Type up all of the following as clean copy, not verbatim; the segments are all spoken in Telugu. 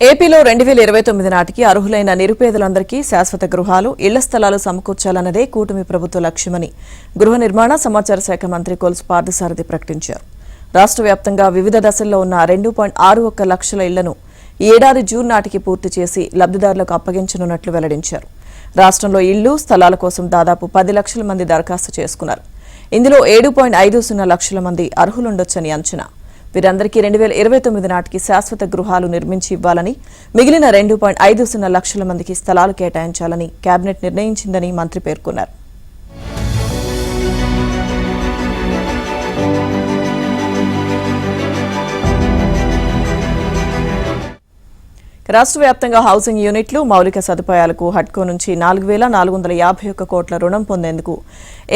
ఏపీలో 2029 నాటికి అర్హులైన నిరుపేదలందరికీ శాశ్వత గృహాలు, ఇళ్ల స్థలాలు సమకూర్చాలన్నదే కూటమి ప్రభుత్వ లక్ష్యమని గృహ నిర్మాణ సమాచార శాఖ మంత్రి కొలుసు పార్థసారథి ప్రకటించారు. రాష్ట్ర వ్యాప్తంగా వివిధ దశల్లో ఉన్న 2.61 లక్షల ఇళ్లను ఈ ఏడాది జూన్ నాటికి పూర్తి చేసి లబ్ధిదారులకు అప్పగించనున్నట్లు వెల్లడించారు. రాష్ట్రంలో ఇళ్లు, స్థలాల కోసం దాదాపు 10 లక్షల మంది దరఖాస్తు చేసుకున్నారు. ఇందులో 7.50 లక్షల మంది అర్హులుండొచ్చని అంచనా. వీరందరికీ 2029 నాటికి శాశ్వత గృహాలు నిర్మించి ఇవ్వాలని, మిగిలిన 2.50 లక్షల మందికి స్థలాలు కేటాయించాలని కేబినెట్ నిర్ణయించిందని మంత్రి పేర్కొన్నారు. రాష్ట్ర వ్యాప్తంగా హౌసింగ్ యూనిట్లు, మౌలిక సదుపాయాలకు హడ్కో నుంచి 4,451 కోట్ల రుణం పొందేందుకు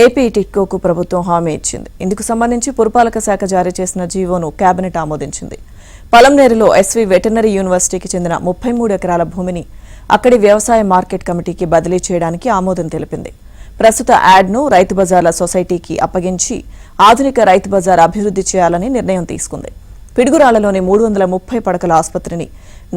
ఏపీ టిడ్కోకు ప్రభుత్వం హామీ ఇచ్చింది. ఇందుకు సంబంధించి పురపాలక శాఖ జారీ చేసిన జీవోను కేబినెట్ ఆమోదించింది. పలంనేరులో ఎస్వీ వెటర్నరీ యూనివర్సిటీకి చెందిన 33 ఎకరాల భూమిని అక్కడి వ్యవసాయ మార్కెట్ కమిటీకి బదిలీ చేయడానికి ఆమోదం తెలిపింది. ప్రస్తుత యాడ్ను రైతు బజార్ల సొసైటీకి అప్పగించి ఆధునిక రైతు బజార్ అభివృద్ధి చేయాలని నిర్ణయం తీసుకుంది. పిడుగురాళ్లలోని 330 పడకల ఆసుపత్రిని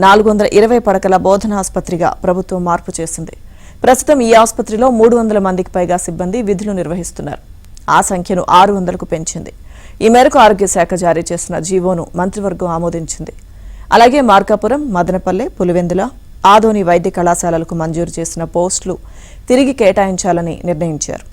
420 పడకల బోధనా ఆసుపత్రిగా ప్రభుత్వం మార్పు చేసింది. ప్రస్తుతం ఈ ఆసుపత్రిలో 300 మందికి పైగా సిబ్బంది విధులు నిర్వహిస్తున్నారు. ఆ సంఖ్యను 600కు పెంచింది. ఈ మేరకు ఆరోగ్య శాఖ జారీ చేసిన జీవోను మంత్రివర్గం ఆమోదించింది. అలాగే మార్కాపురం, మదనపల్లె, పులివెందుల, ఆదోని వైద్య కళాశాలలకు మంజూరు చేసిన పోస్టులు తిరిగి కేటాయించాలని నిర్ణయించారు.